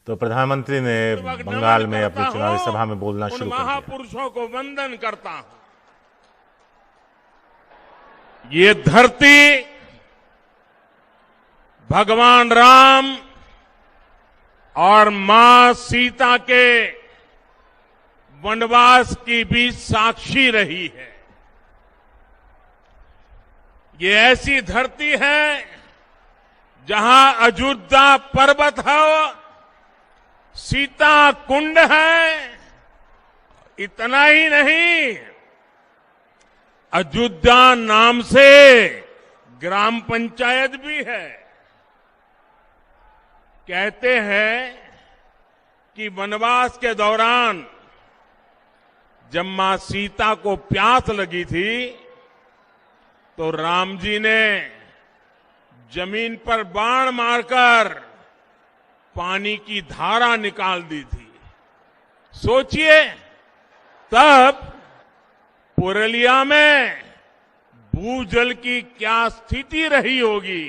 तो प्रधानमंत्री ने बंगाल में अपनी चुनावी सभा में बोलना शुरू कर दिया। महापुरुषों को वंदन करता हूं। ये धरती भगवान राम और मां सीता के वनवास की भी साक्षी रही है। ये ऐसी धरती है जहां अयोध्या पर्वत है, सीता कुंड है। इतना ही नहीं, अयोध्या नाम से ग्राम पंचायत भी है। कहते हैं कि वनवास के दौरान जब मां सीता को प्यास लगी थी तो राम जी ने जमीन पर बाण मारकर पानी की धारा निकाल दी थी। सोचिए, तब पुरलिया में भूजल की क्या स्थिति रही होगी।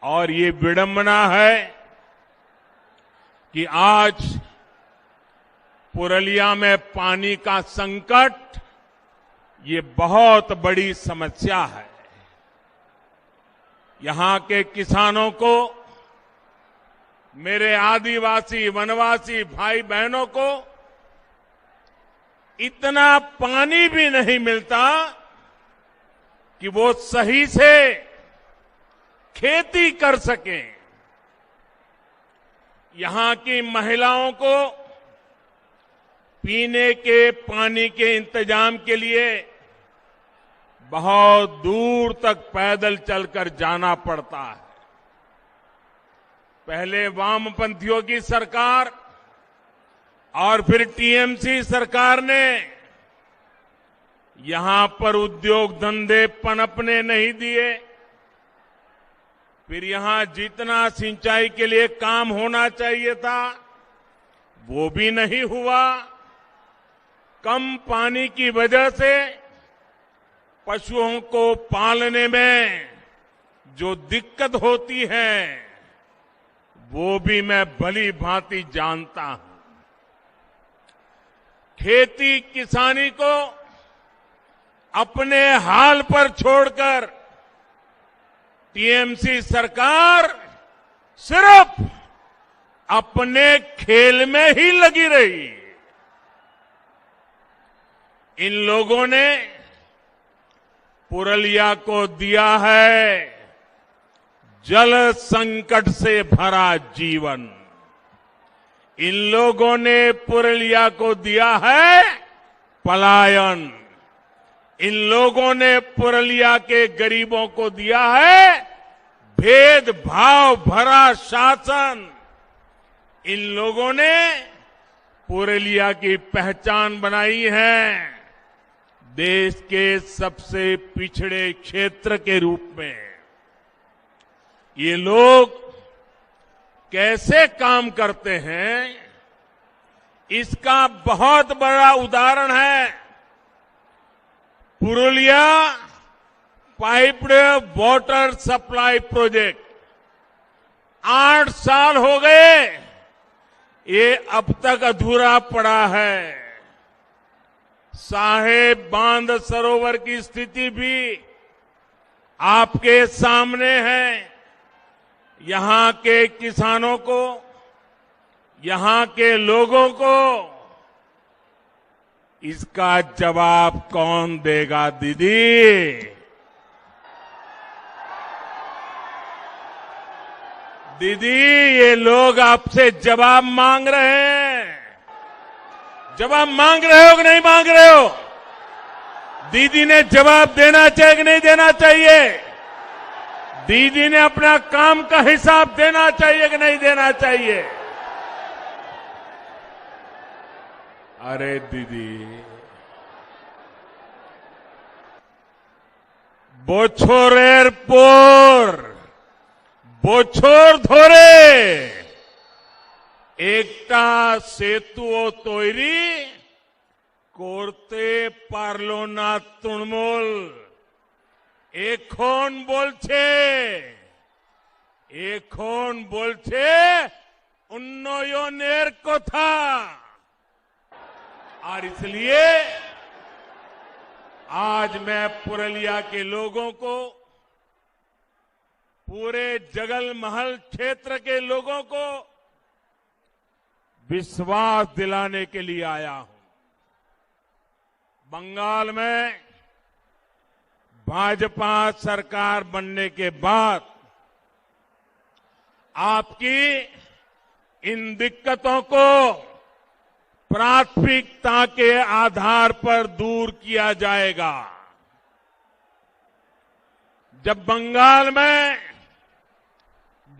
और ये विडंबना है कि आज पुरलिया में पानी का संकट ये बहुत बड़ी समस्या है। यहां के किसानों को, मेरे आदिवासी वनवासी भाई बहनों को इतना पानी भी नहीं मिलता कि वो सही से खेती कर सकें। यहां की महिलाओं को पीने के पानी के इंतजाम के लिए बहुत दूर तक पैदल चलकर जाना पड़ता है। पहले वामपंथियों की सरकार और फिर टीएमसी सरकार ने यहां पर उद्योग धंधे पनपने नहीं दिए। फिर यहां जितना सिंचाई के लिए काम होना चाहिए था वो भी नहीं हुआ। कम पानी की वजह से पशुओं को पालने में जो दिक्कत होती है वो भी मैं भली भांति जानता हूं। खेती किसानी को अपने हाल पर छोड़कर टीएमसी सरकार सिर्फ अपने खेल में ही लगी रही। इन लोगों ने पुरलिया को दिया है जल संकट से भरा जीवन। इन लोगों ने पुरलिया को दिया है पलायन। इन लोगों ने पुरलिया के गरीबों को दिया है भेदभाव भरा शासन। इन लोगों ने पुरलिया की पहचान बनाई है देश के सबसे पिछड़े क्षेत्र के रूप में। ये लोग कैसे काम करते हैं इसका बहुत बड़ा उदाहरण है Purulia piped water supply project. 8 साल हो गए, ये अब तक अधूरा पड़ा है। साहेब बांध सरोवर की स्थिति भी आपके सामने है। यहां के किसानों को, यहां के लोगों को इसका जवाब कौन देगा दीदी? दीदी, ये लोग आपसे जवाब मांग रहे हैं। जवाब मांग रहे हो कि नहीं मांग रहे हो? दीदी ने जवाब देना चाहिए कि नहीं देना चाहिए? दीदी ने अपना काम का हिसाब देना चाहिए कि नहीं देना चाहिए? अरे दीदी, बोछोरेर पोर बोछोर धोरे एकटा सेतुओ तैरी করতে পারল না তৃণমূল। এখন বলছে उन्नोयोनेर को था और इसलिए आज मैं पुरलिया के लोगों को, पूरे जगल महल क्षेत्र के लोगों को विश्वास दिलाने के लिए आया हूं। बंगाल में भाजपा सरकार बनने के बाद आपकी इन दिक्कतों को प्राथमिकता के आधार पर दूर किया जाएगा। जब बंगाल में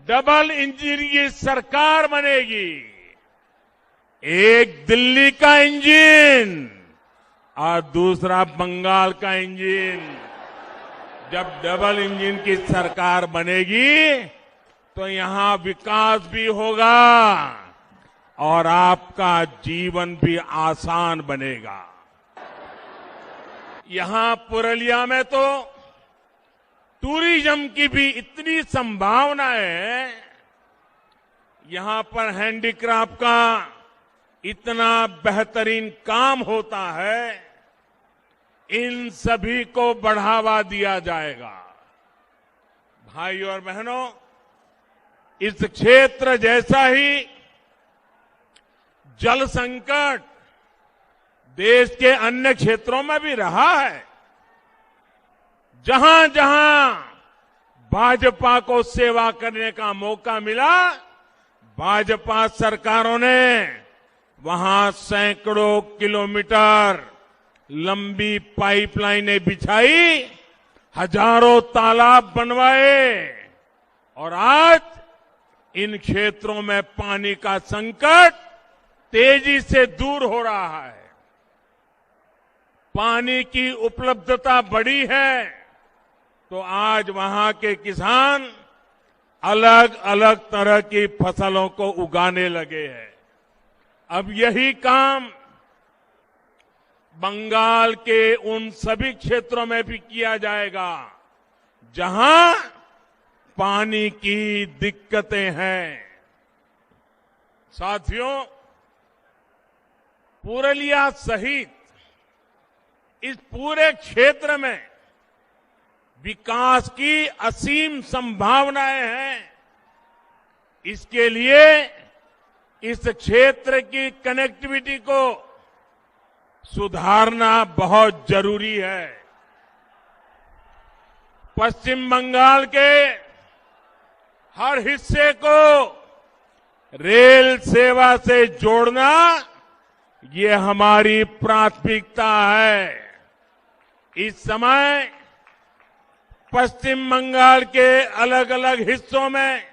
डबल इंजन की सरकार बनेगी, एक दिल्ली का इंजन और दूसरा बंगाल का इंजन, जब डबल इंजन की सरकार बनेगी तो यहां विकास भी होगा और आपका जीवन भी आसान बनेगा। यहां पुरलिया में तो टूरिज्म की भी इतनी संभावना है, यहां पर हैंडीक्राफ्ट का इतना बेहतरीन काम होता है, इन सभी को बढ़ावा दिया जाएगा। भाइयों और बहनों, इस क्षेत्र जैसा ही जल संकट देश के अन्य क्षेत्रों में भी रहा है। जहां जहां भाजपा को सेवा करने का मौका मिला, भाजपा सरकारों ने वहां सैकड़ों किलोमीटर लंबी पाइपलाइनें बिछाई, हजारों तालाब बनवाए और आज इन क्षेत्रों में पानी का संकट तेजी से दूर हो रहा है। पानी की उपलब्धता बढ़ी है तो आज वहां के किसान अलग अलग तरह की फसलों को उगाने लगे हैं। अब यही काम बंगाल के उन सभी क्षेत्रों में भी किया जाएगा जहां पानी की दिक्कतें हैं। साथियों, पुरलिया सहित इस पूरे क्षेत्र में विकास की असीम संभावनाएं हैं। इसके लिए इस क्षेत्र की कनेक्टिविटी को सुधारना बहुत जरूरी है। पश्चिम बंगाल के हर हिस्से को रेल सेवा से जोड़ना ये हमारी प्राथमिकता है। इस समय पश्चिम बंगाल के अलग अलग हिस्सों में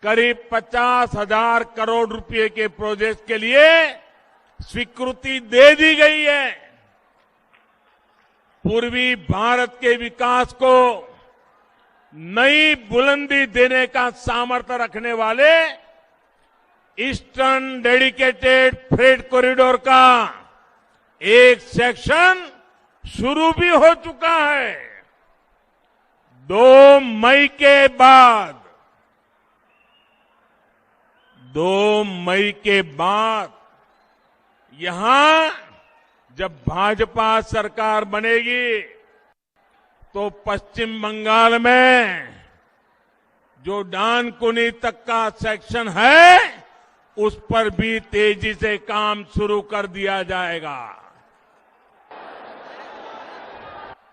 करीब 50,000 करोड़ रुपए के प्रोजेक्ट के लिए स्वीकृति दे दी गई है। पूर्वी भारत के विकास को नई बुलंदी देने का सामर्थ्य रखने वाले ईस्टर्न डेडिकेटेड फ्रेट कॉरिडोर का एक सेक्शन शुरू भी हो चुका है। 2 मई के बाद यहां जब भाजपा सरकार बनेगी तो पश्चिम बंगाल में जो डानकुनी तक का सेक्शन है उस पर भी तेजी से काम शुरू कर दिया जाएगा।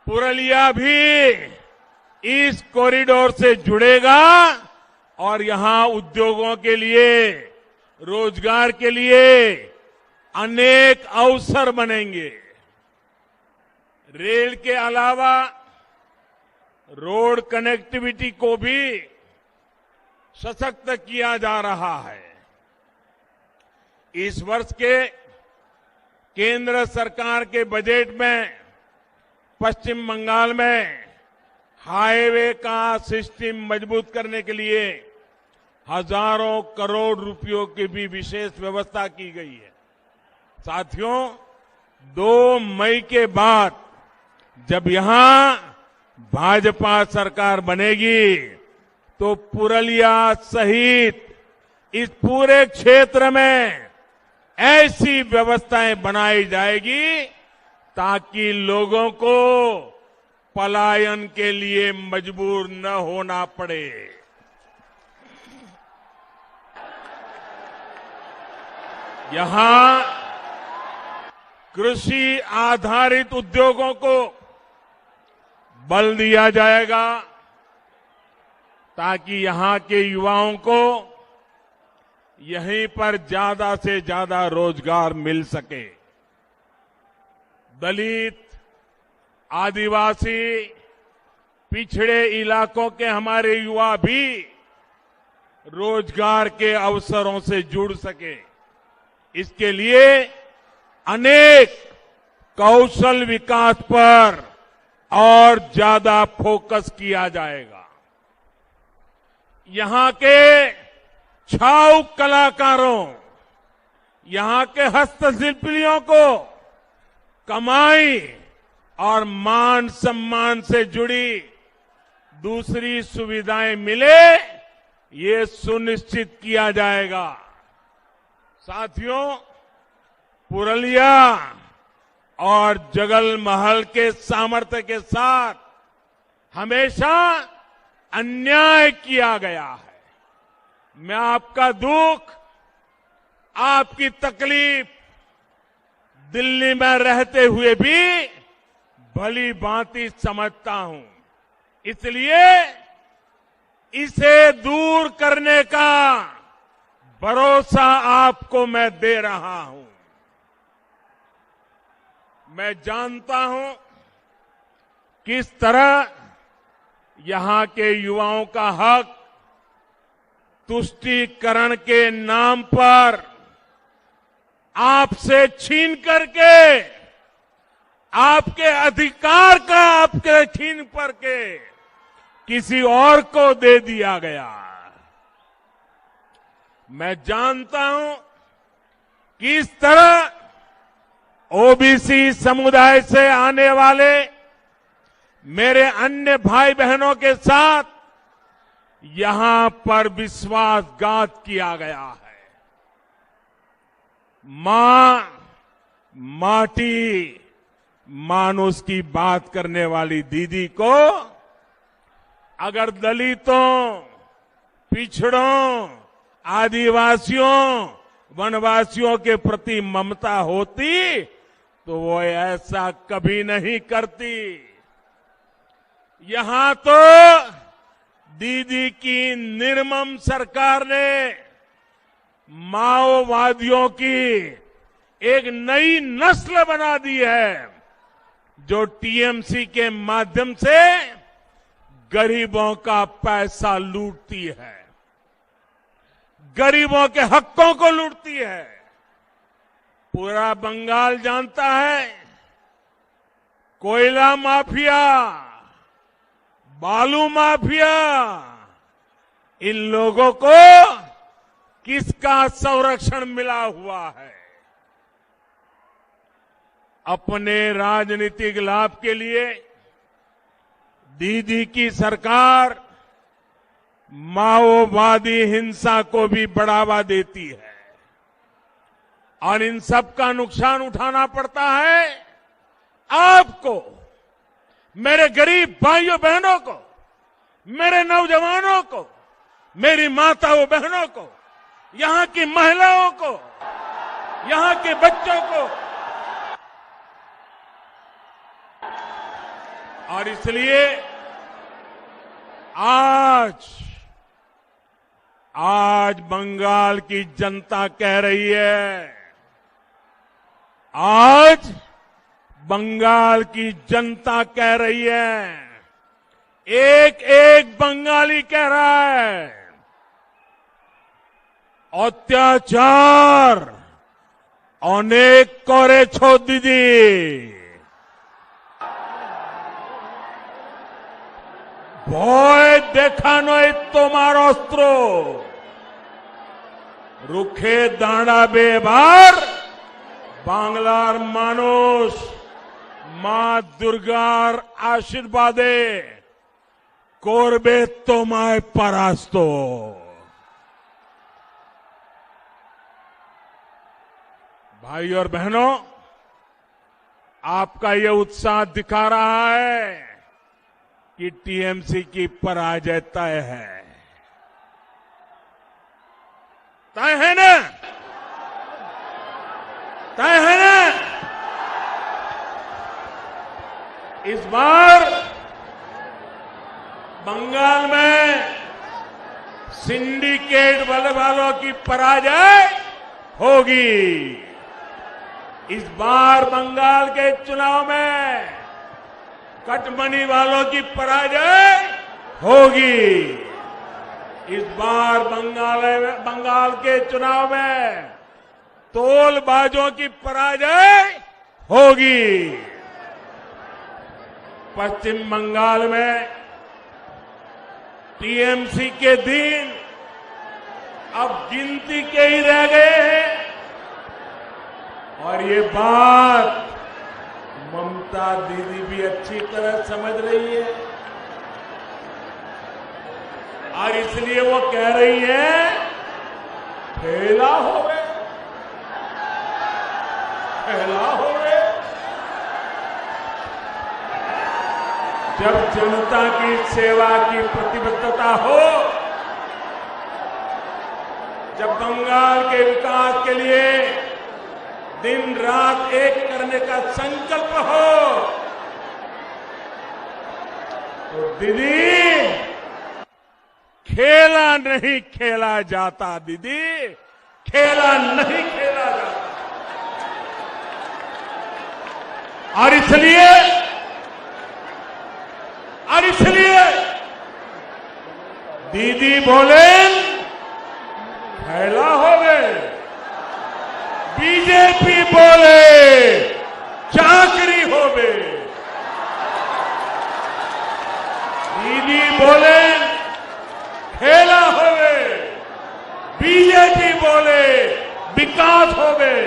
पुरलिया भी इस कॉरिडोर से जुड़ेगा और यहां उद्योगों के लिए, रोजगार के लिए अनेक अवसर बनेंगे। रेल के अलावा रोड कनेक्टिविटी को भी सशक्त किया जा रहा है। इस वर्ष के केंद्र सरकार के बजट में पश्चिम बंगाल में हाईवे का सिस्टम मजबूत करने के लिए हजारों करोड़ रुपयों की भी विशेष व्यवस्था की गई है। साथियों, 2 मई के बाद जब यहां भाजपा सरकार बनेगी तो पुरलिया सहित इस पूरे क्षेत्र में ऐसी व्यवस्थाएं बनाई जाएगी ताकि लोगों को पलायन के लिए मजबूर न होना पड़े। यहां कृषि आधारित उद्योगों को बल दिया जाएगा ताकि यहां के युवाओं को यहीं पर ज्यादा से ज्यादा रोजगार मिल सके। दलित, आदिवासी, पिछड़े इलाकों के हमारे युवा भी रोजगार के अवसरों से जुड़ सके, इसके लिए अनेक कौशल विकास पर और ज्यादा फोकस किया जाएगा। यहां के छाऊ कलाकारों, यहां के हस्तशिल्पियों को कमाई और मान सम्मान से जुड़ी दूसरी सुविधाएं मिले, ये सुनिश्चित किया जाएगा। साथियों, पुरलिया और जगल महल के सामर्थ्य के साथ हमेशा अन्याय किया गया है। मैं आपका दुख, आपकी तकलीफ दिल्ली में रहते हुए भी भली भांति समझता हूं। इसलिए इसे दूर करने का भरोसा आपको मैं दे रहा हूं। मैं जानता हूं किस तरह यहां के युवाओं का हक तुष्टीकरण के नाम पर आपसे छीन करके, आपके अधिकार का आपके छीन करके किसी और को दे दिया गया। मैं जानता हूं कि इस तरह ओबीसी समुदाय से आने वाले मेरे अन्य भाई बहनों के साथ यहां पर विश्वासघात किया गया है। मां, माटी, मानुष की बात करने वाली दीदी को अगर दलितों, पिछड़ों, आदिवासियों, वनवासियों के प्रति ममता होती तो वो ऐसा कभी नहीं करती। यहां तो दीदी की निर्मम सरकार ने माओवादियों की एक नई नस्ल बना दी है जो टीएमसी के माध्यम से गरीबों का पैसा लूटती है, गरीबों के हकों को लूटती है। पूरा बंगाल जानता है, कोयला माफिया, बालू माफिया, इन लोगों को किसका संरक्षण मिला हुआ है। अपने राजनीतिक लाभ के लिए दीदी की सरकार माओवादी हिंसा को भी बढ़ावा देती है और इन सब का नुकसान उठाना पड़ता है आपको, मेरे गरीब भाइयों बहनों को, मेरे नौजवानों को, मेरी माताओं बहनों को, यहां की महिलाओं को, यहां के बच्चों को। और इसलिए आज बंगाल की जनता कह रही है, आज बंगाल की जनता कह रही है, एक एक बंगाली कह रहा है, अत्याचार अनेक करेछो दीदी, ভয় দেখানোই তোমার অস্ত্র, রুখে দাঁড়াবে এবার বাংলার মানুষ মা দুর্গার আশীর্বাদে করবে তোমায় পরাস্ত। भाई और बहनों, आपका ये उत्साह दिखा रहा है कि टीएमसी की पराजय तय है। तय है ना? तय है ना? इस बार बंगाल में सिंडिकेट वालों की पराजय होगी। इस बार बंगाल के चुनाव में कटमनी वालों की पराजय होगी। इस बार बंगाल के चुनाव में तोलबाजों की पराजय होगी। पश्चिम बंगाल में टीएमसी के दिन अब गिनती के ही रह गए हैं और ये बात ममता दीदी भी अच्छी तरह समझ रही है और इसलिए वो कह रही है खेला हो गए, खेला हो गए। जब जनता की सेवा की प्रतिबद्धता हो, जब बंगाल के विकास के लिए दिन रात एक करने का संकल्प हो, तो दीदी खेला नहीं खेला जाता, दीदी खेला नहीं खेला जाता। और इसलिए दीदी बोले खेला हो गए, बीजेपी बोले चाकरी हो गए। दीदी बोले खेला हो गए, बीजेपी बोले विकास हो गए।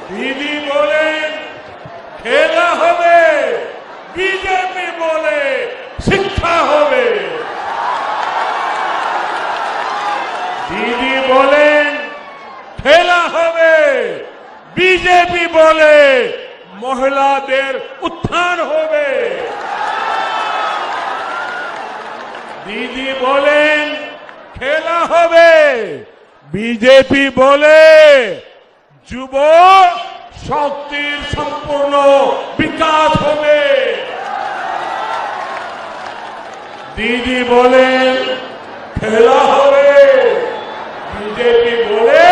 दीदी बोले खेला हो गए, बीजेपी बोले शिक्षा हो गए। दीदी बोले खेला हो गए, बीजेपी बोले महिला देर उत्थान हो गए। दीदी बोले खेला हो गए, बीजेपी बोले যুব শক্তির সম্পূর্ণ বিকাশ হবে। দিদি বলেন খেলা হবে, বিজেপি বলে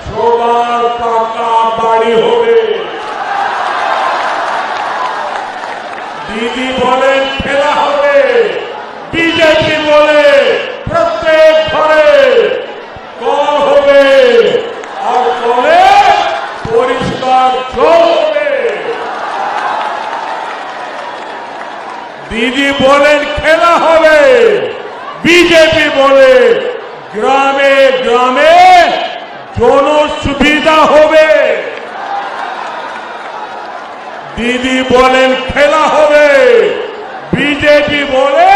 সবার পাকা বাড়ি হবে। দিদি বলেন খেলা হবে, বিজেপি বলে প্রত্যেক ঘরে কল হবে আর কলে পরিষ্কার জল হবে। দিদি বলেন খেলা হবে, বিজেপি বলে গ্রামে গ্রামে জন সুবিধা হবে। দিদি বলেন খেলা হবে, বিজেপি বলে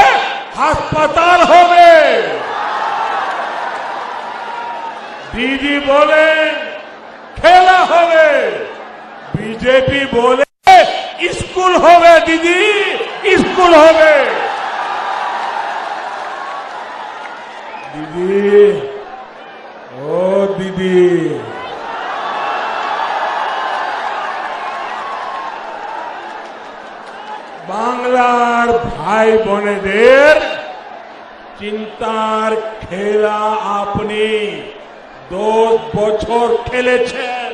হাসপাতাল হবে। দিদি বলেন খেলা হবে, বিজেপি বলে স্কুল হবে। দিদি স্কুল হবে। দিদি ও দিদি, বাংলার ভাই বোনেদের চিন্তার খেলা আপনি 10 বছর খেলেছেন।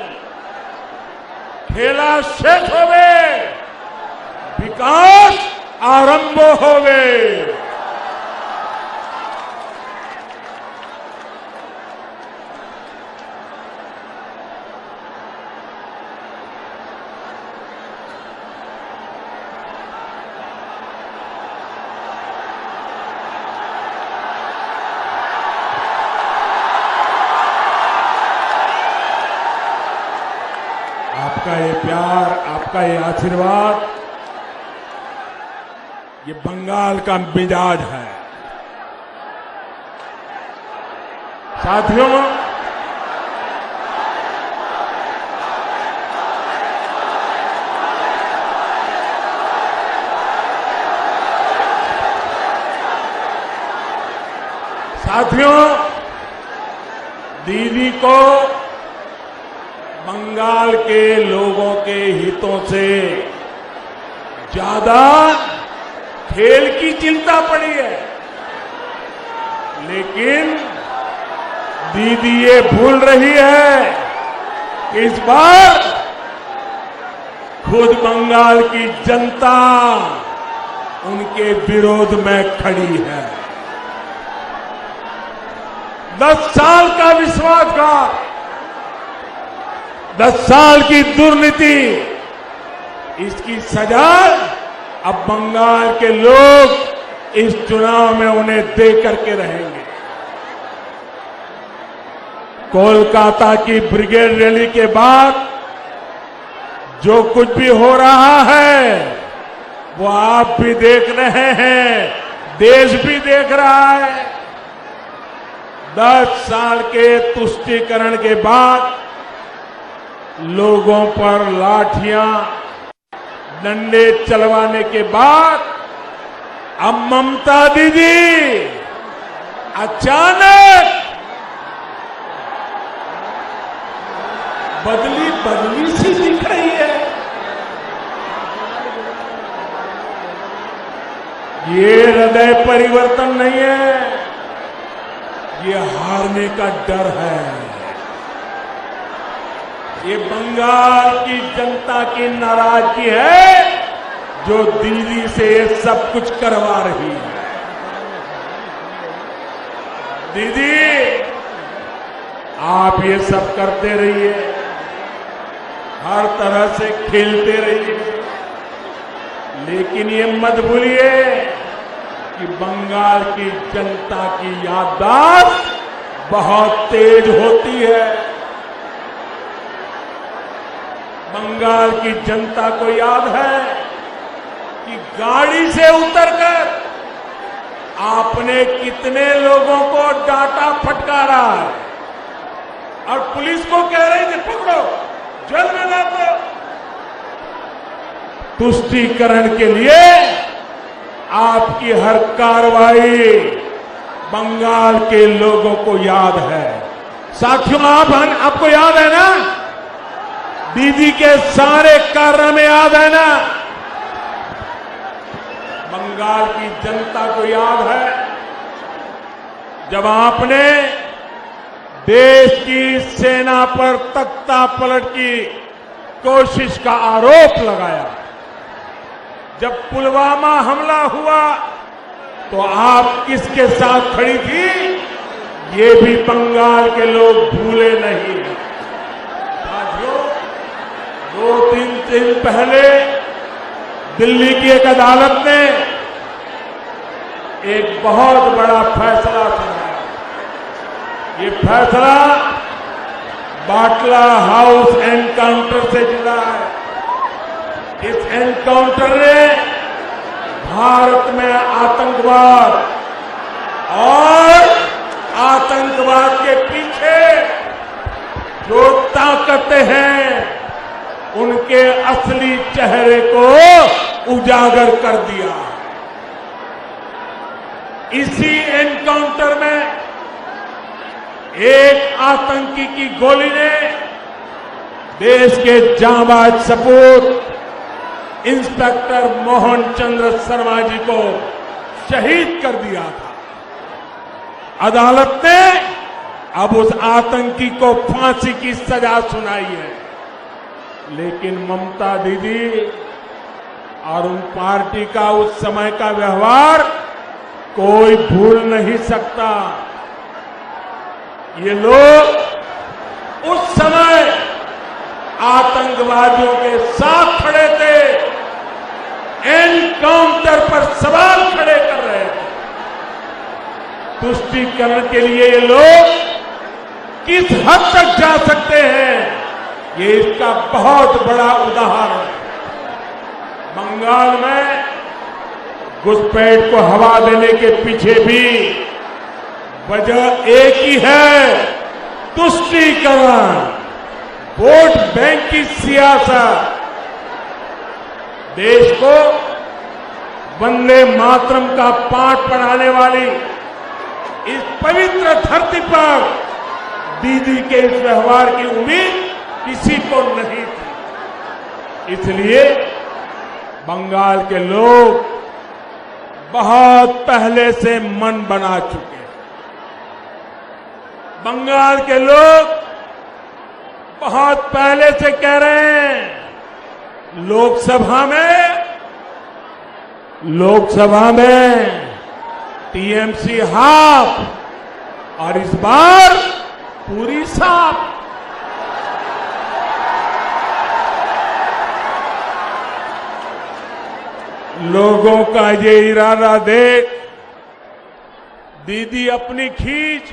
খেলা শেষ হবে, বিকাশ আরম্ভ হবে। आपका ये प्यार, आपका ये आशीर्वाद, ये बंगाल का मिजाज है। साथियों, साथियों, दीदी को बंगाल के लोगों के हितों से ज्यादा खेल की चिंता पड़ी है। लेकिन दीदी ये भूल रही है कि इस बार खुद बंगाल की जनता उनके विरोध में खड़ी है। 10 साल का विश्वासघात, 10 साल की दुर्नीति, इसकी सजा अब बंगाल के लोग इस चुनाव में उन्हें दे करके रहेंगे। कोलकाता की ब्रिगेड रैली के बाद जो कुछ भी हो रहा है वो आप भी देख रहे हैं, देश भी देख रहा है। 10 साल के तुष्टीकरण के बाद लोगों पर लाठियां, डंडे चलवाने के बाद अब ममता दीदी अचानक बदली सी दिख रही है। ये हृदय परिवर्तन नहीं है, ये हारने का डर है। ये बंगाल की जनता की नाराजगी है जो दीदी से ये सब कुछ करवा रही है। दीदी, आप ये सब करते रहिए, हर तरह से खेलते रहिए, लेकिन ये मत भूलिए कि बंगाल की जनता की याददाश्त बहुत तेज होती है। बंगाल की जनता को याद है कि गाड़ी से उतरकर आपने कितने लोगों को डांटा फटकारा और पुलिस को कह रहे थे पकड़ो, जेल में डाल दो। तुष्टीकरण के लिए आपकी हर कार्रवाई बंगाल के लोगों को याद है। साथियों, आपको याद है ना, दीदी के सारे कारनामे याद है ना, बंगाल की जनता को याद है जब आपने देश की सेना पर तख्ता पलट की कोशिश का आरोप लगाया। जब पुलवामा हमला हुआ तो आप किसके साथ खड़ी थी, ये भी बंगाल के लोग भूले नहीं हैं। साथियों, 2-3 दिन पहले दिल्ली की एक अदालत ने एक बहुत बड़ा फैसला सुनाया। ये फैसला बाटला हाउस एनकाउंटर से जुड़ा है। इस एनकाउंटर ने भारत में आतंकवाद और आतंकवाद के पीछे जो ताकतें हैं उनके असली चेहरे को उजागर कर दिया। इसी एनकाउंटर में एक आतंकी की गोली ने देश के जांबाज सपूत इंस्पेक्टर मोहन चंद्र शर्मा जी को शहीद कर दिया था। अदालत ने अब उस आतंकी को फांसी की सजा सुनाई है, लेकिन ममता दीदी और उन पार्टी का उस समय का व्यवहार कोई भूल नहीं सकता। ये लोग उस समय आतंकवादियों के साथ खड़े थे, एनकाउंटर पर सवाल खड़े कर रहे थे। तुष्टीकरण के लिए ये लोग किस हद तक जा सकते हैं, ये इसका बहुत बड़ा उदाहरण है। बंगाल में घुसपैठ को हवा देने के पीछे भी वजह एक ही है, तुष्टीकरण, वोट बैंक की सियासत। देश को वंदे मातरम का पाठ पढ़ाने वाली इस पवित्र धरती पर दीदी के इस व्यवहार की उम्मीद किसी को नहीं थी। इसलिए बंगाल के लोग बहुत पहले से मन बना चुके हैं। बंगाल के लोग बहुत पहले से कह रहे हैं लोकसभा में टीएमसी हाफ और इस बार पूरी साफ। लोगों का ये इरादा देख दीदी अपनी खींच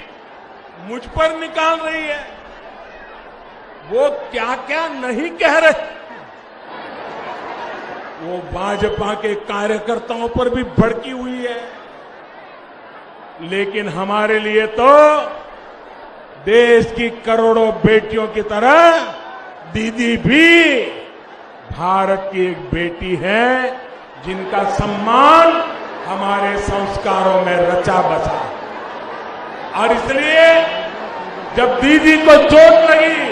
मुझ पर निकाल रही है। वो क्या क्या नहीं कह रहे, वो भाजपा के कार्यकर्ताओं पर भी भड़की हुई है। लेकिन हमारे लिए तो देश की करोड़ों बेटियों की तरह दीदी भी भारत की एक बेटी है, जिनका सम्मान हमारे संस्कारों में रचा बसा। और इसलिए जब दीदी को चोट लगी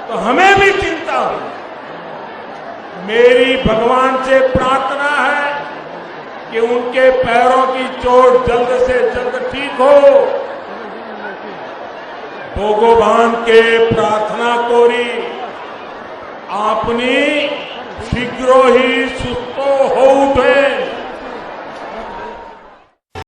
तो हमें भी चिंता हुई। मेरी भगवान से प्रार्थना है कि उनके पैरों की चोट जल्द से जल्द ठीक हो। भगवान के प्रार्थना कोरी आपनी शीघ्र ही सुस्थो हो उठे।